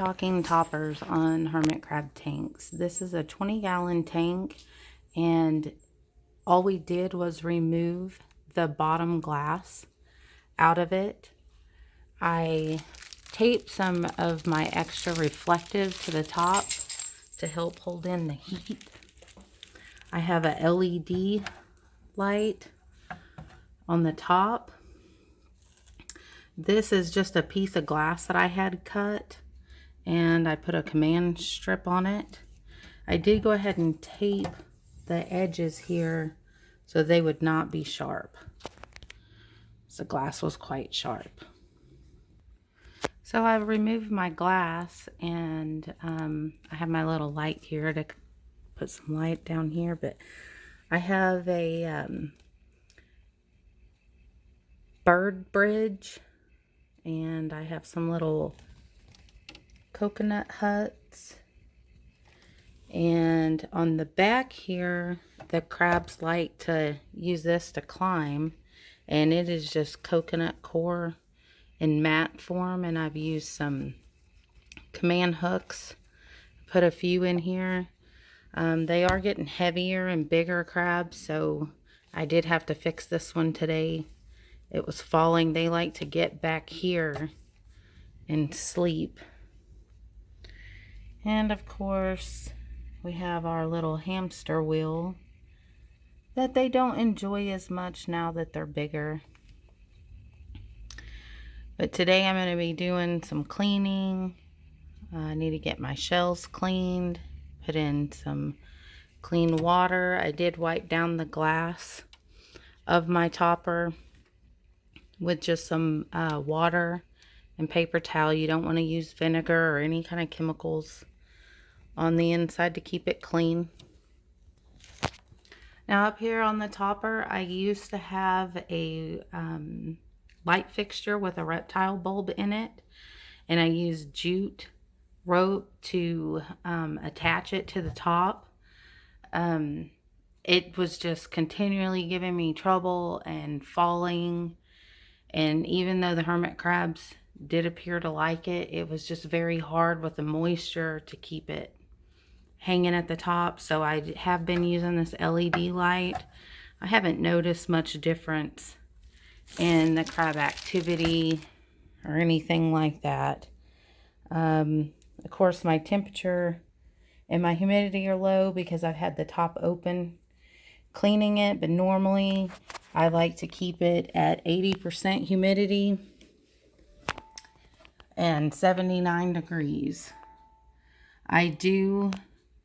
talking toppers on hermit crab tanks. This is a 20-gallon tank, and all we did was remove the bottom glass out of it. I taped some of my extra reflective to the top to help hold in the heat. I have a LED light on the top. This is just a piece of glass that I had cut, and I put a command strip on it. I did go ahead and tape the edges here so they would not be sharp. The glass was quite sharp. So I removed my glass, and I have my little light here to put some light down here, but I have a bird bridge, and I have some little coconut huts, and on the back here the crabs like to use this to climb, and it is just coconut core in mat form, and I've used some command hooks, put a few in here. They are getting heavier and bigger crabs, so I did have to fix this one today. It was falling. They like to get back here and sleep. And of course, we have our little hamster wheel that they don't enjoy as much now that they're bigger. But today I'm going to be doing some cleaning. I need to get my shells cleaned, put in some clean water. I did wipe down the glass of my topper with just some water and paper towel. You don't want to use vinegar or any kind of chemicals on the inside to keep it clean. Now up here on the topper, I used to have a light fixture with a reptile bulb in it, and I used jute rope to attach it to the top. It was just continually giving me trouble and falling, and even though the hermit crabs did appear to like it, it was just very hard with the moisture to keep it hanging at the top. So I have been using this LED light. I haven't noticed much difference in the crab activity or anything like that. Of course, my temperature and my humidity are low because I've had the top open cleaning it, but normally I like to keep it at 80% humidity and 79 degrees. I do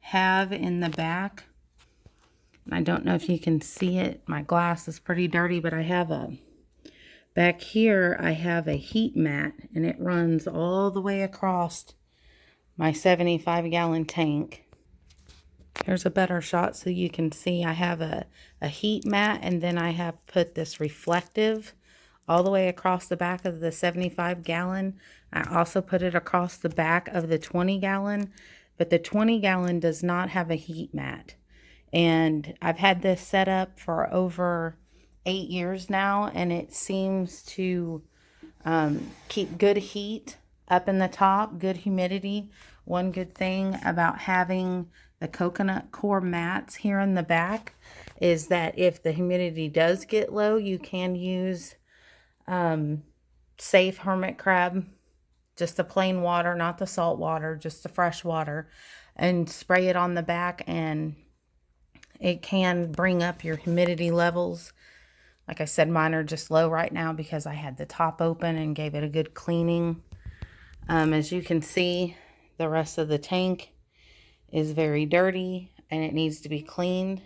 have in the back, I don't know if you can see it, my glass is pretty dirty, but I have back here I have a heat mat, and it runs all the way across my 75-gallon tank. Here's a better shot so you can see. I have a heat mat, and then I have put this reflective all the way across the back of the 75-gallon. I also put it across the back of the 20-gallon, but the 20-gallon does not have a heat mat. And I've had this set up for over 8 years now, and it seems to keep good heat up in the top, good humidity. One good thing about having the coconut core mats here in the back is that if the humidity does get low, you can use safe hermit crab, just the plain water, not the salt water, just the fresh water, and spray it on the back, and it can bring up your humidity levels. Like I said, mine are just low right now because I had the top open and gave it a good cleaning. As you can see, the rest of the tank is very dirty and it needs to be cleaned.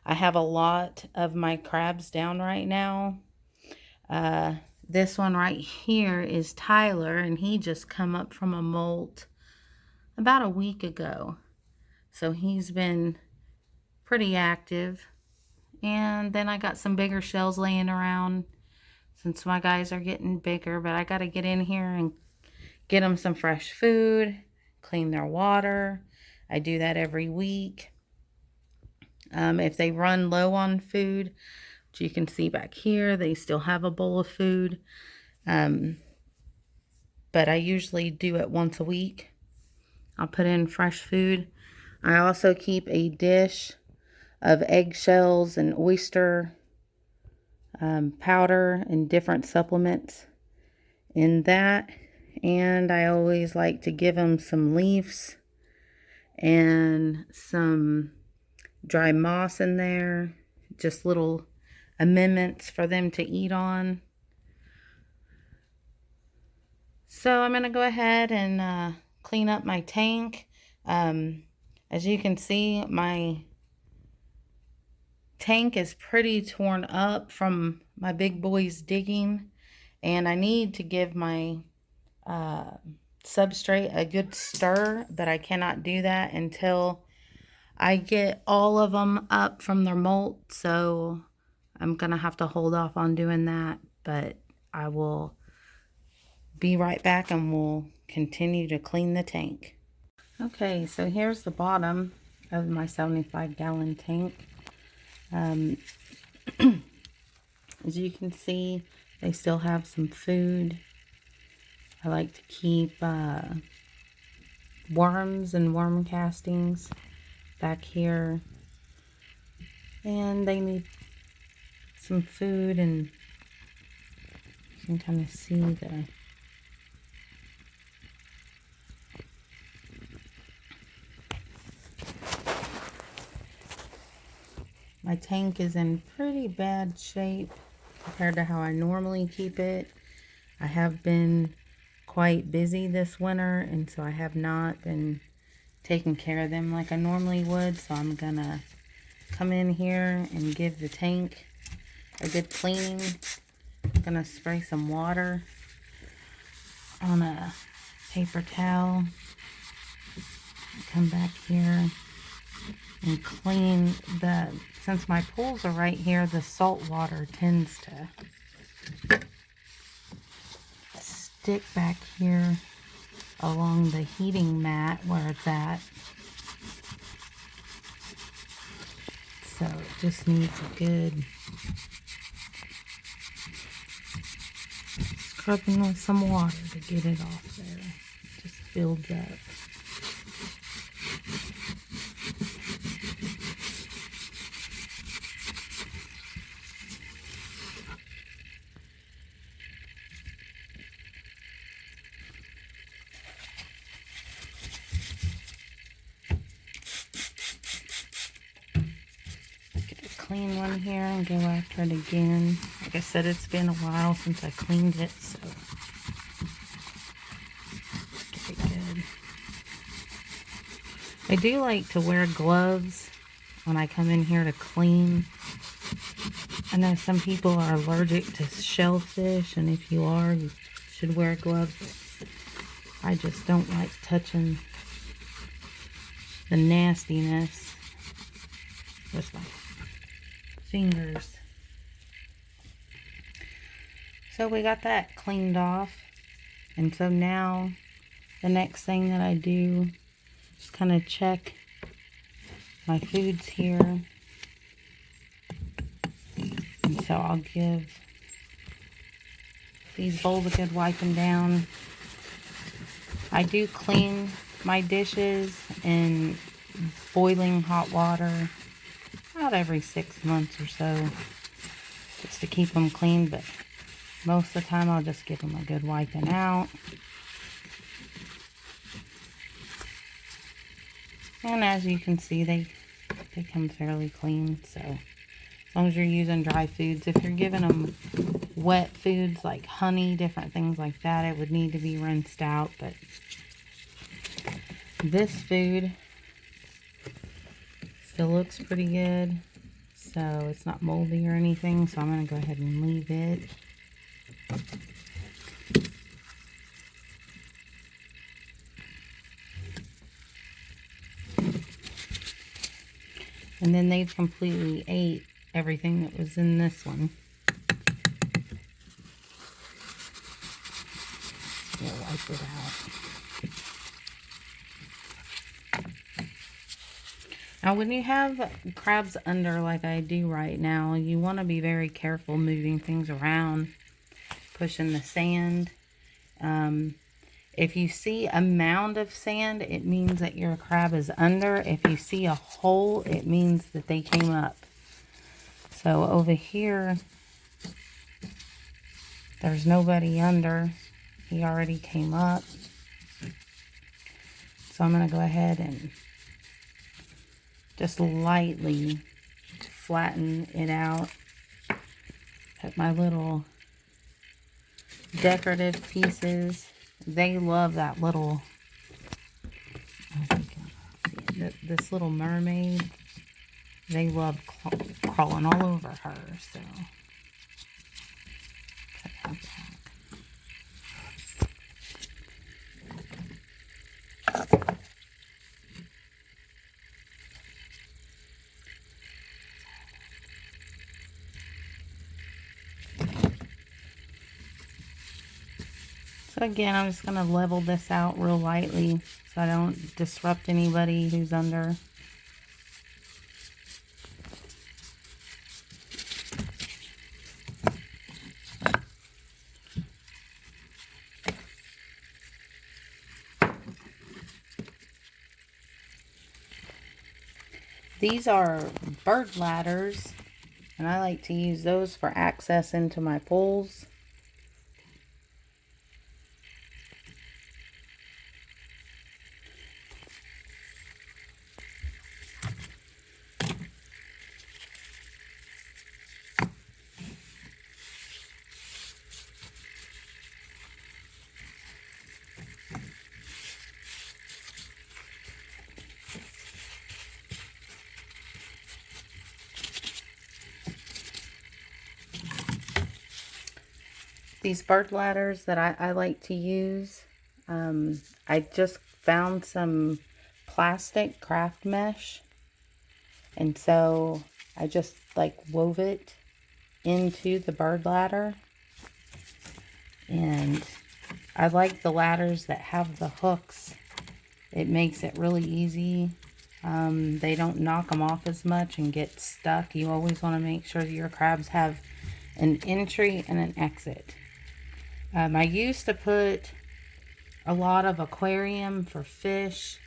I have a lot of my crabs down right now. This one right here is Tyler, and he just come up from a molt about a week ago. So he's been pretty active. And then I got some bigger shells laying around since my guys are getting bigger, but I got to get in here and get them some fresh food, clean their water. I do that every week. If they run low on food, which you can see back here, they still have a bowl of food. But I usually do it once a week. I'll put in fresh food. I also keep a dish of eggshells and oyster powder and different supplements in that. And I always like to give them some leaves and some dry moss in there, just little amendments for them to eat on. So I'm going to go ahead and clean up my tank. As you can see, my tank is pretty torn up from my big boys digging, and I need to give my substrate a good stir, but I cannot do that until I get all of them up from their molt. So I'm gonna have to hold off on doing that, but I will be right back and we'll continue to clean the tank. Okay, so here's the bottom of my 75-gallon tank. As you can see, they still have some food. I like to keep worms and worm castings back here, and they need some food, and you can kind of see my tank is in pretty bad shape compared to how I normally keep it. I have been quite busy this winter, and so I have not been taking care of them like I normally would. So I'm gonna come in here and give the tank a good cleaning. I'm gonna spray some water on a paper towel. Come back here and clean since my pools are right here, the salt water tends to stick back here along the heating mat where it's at. So it just needs a good scrubbing with some water to get it off there. It just builds up. Clean one here and go after it again. Like I said, it's been a while since I cleaned it, so get it good. I do like to wear gloves when I come in here to clean. I know some people are allergic to shellfish, and if you are, you should wear gloves. I just don't like touching the nastiness with my fingers. So we got that cleaned off, and so now the next thing that I do is kind of check my foods here. And so I'll give these bowls a good wiping down. I do clean my dishes in boiling hot water about every 6 months or so, just to keep them clean, but most of the time I'll just give them a good wiping out. And as you can see, they come fairly clean. So as long as you're using dry foods, if you're giving them wet foods like honey, different things like that, it would need to be rinsed out. But this food still looks pretty good, so it's not moldy or anything, so I'm going to go ahead and leave it. And then they've completely ate everything that was in this one. We'll wipe it out. Now, when you have crabs under like I do right now, you want to be very careful moving things around, pushing the sand. If you see a mound of sand, it means that your crab is under. If you see a hole, it means that they came up. So over here, there's nobody under. He already came up. So I'm going to go ahead and just lightly flatten it out. Put my little decorative pieces. They love that little, I think you can see this little mermaid. They love crawling all over her, so cut that back. So again, I'm just going to level this out real lightly so I don't disrupt anybody who's under. These are bird ladders, and I like to use those for access into my pools. These bird ladders that I like to use, I just found some plastic craft mesh, and so I just like wove it into the bird ladder. And I like the ladders that have the hooks. It makes it really easy. They don't knock them off as much and get stuck. You always want to make sure your crabs have an entry and an exit. I used to put a lot of aquarium for fish,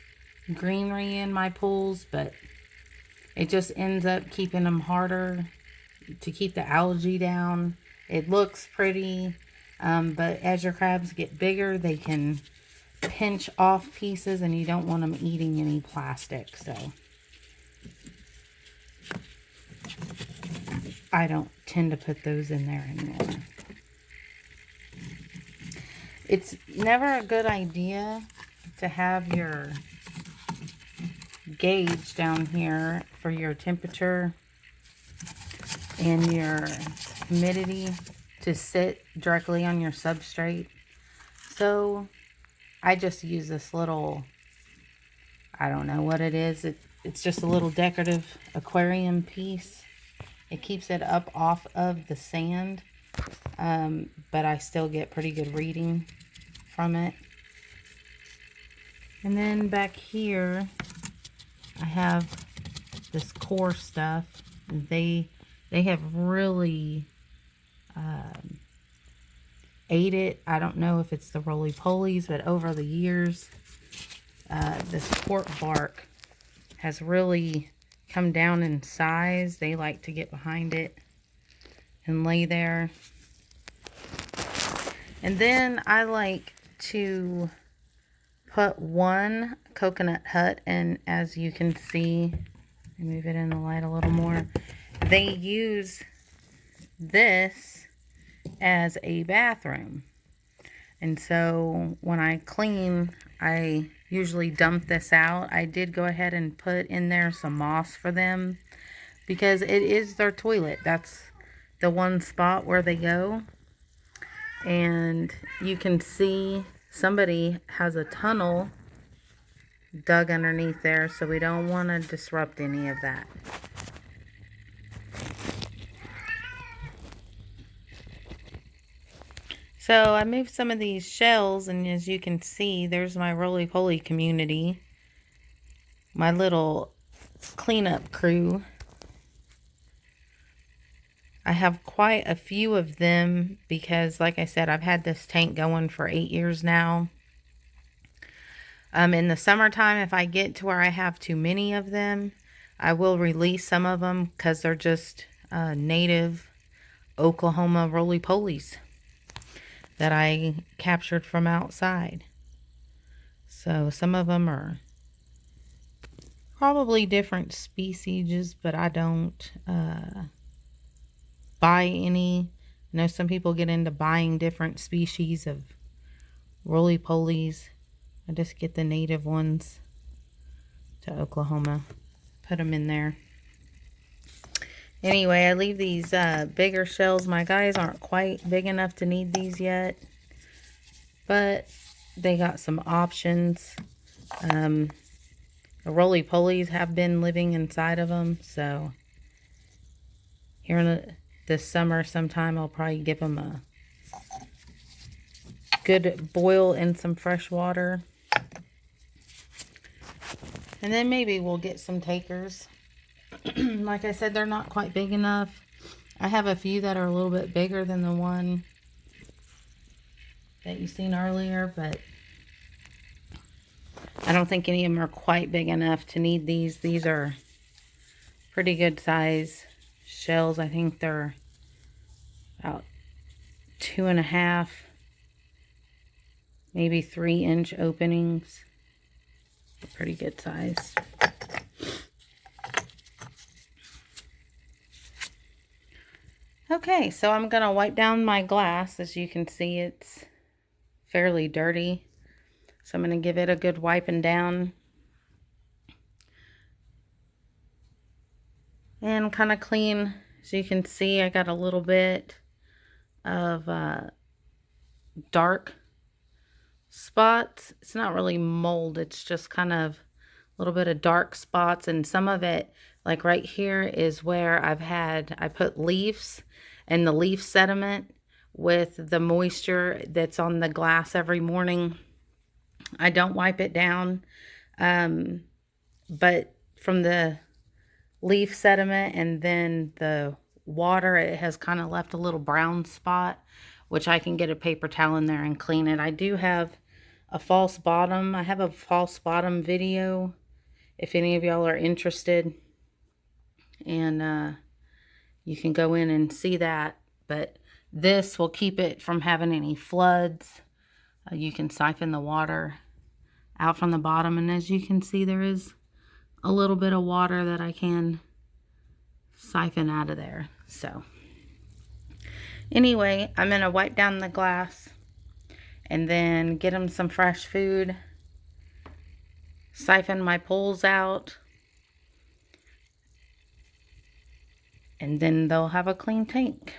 greenery in my pools, but it just ends up keeping them harder to keep the algae down. It looks pretty, but as your crabs get bigger, they can pinch off pieces, and you don't want them eating any plastic. So I don't tend to put those in there anymore. It's never a good idea to have your gauge down here for your temperature and your humidity to sit directly on your substrate. So I just use this little, I don't know what it is. It's just a little decorative aquarium piece. It keeps it up off of the sand, but I still get pretty good reading from it. And then back here, I have this core stuff. They have really ate it. I don't know if it's the roly-polies, but over the years, this cork bark has really come down in size. They like to get behind it and lay there. And then I like to put one coconut hut, and as you can see, move it in the light a little more, they use this as a bathroom. And so when I clean, I usually dump this out. I did go ahead and put in there some moss for them because it is their toilet. That's the one spot where they go. And you can see somebody has a tunnel dug underneath there, so we don't want to disrupt any of that. So I moved some of these shells, and as you can see, there's my roly-poly community, my little cleanup crew. I have quite a few of them because, like I said, I've had this tank going for 8 years now. In the summertime, if I get to where I have too many of them, I will release some of them because they're just native Oklahoma roly-polies that I captured from outside. So some of them are probably different species, but I don't buy any. I know some people get into buying different species of roly-polies. I just get the native ones to Oklahoma, put them in there. Anyway, I leave these bigger shells. My guys aren't quite big enough to need these yet, but they got some options. The roly-polies have been living inside of them, so here in this summer sometime I'll probably give them a good boil in some fresh water. And then maybe we'll get some takers. Like I said, they're not quite big enough. I have a few that are a little bit bigger than the one that you seen earlier, but I don't think any of them are quite big enough to need these. These are pretty good size shells. I think they're about 2.5, maybe 3-inch openings. They're pretty good size. Okay, so I'm gonna wipe down my glass. As you can see, it's fairly dirty. So I'm gonna give it a good wiping down. And kind of clean. As you can see, I got a little bit of dark spots. It's not really mold, it's just kind of a little bit of dark spots, and some of it, like right here, is where I put leaves and the leaf sediment with the moisture that's on the glass every morning. I don't wipe it down, but from the leaf sediment and then the water, it has kind of left a little brown spot, which I can get a paper towel in there and clean it. I do have a false bottom. I have a false bottom video if any of y'all are interested, and you can go in and see that. But this will keep it from having any floods. You can siphon the water out from the bottom, and as you can see, there is a little bit of water that I can siphon out of there. So anyway, I'm gonna wipe down the glass and then get them some fresh food, siphon my pools out, and then they'll have a clean tank.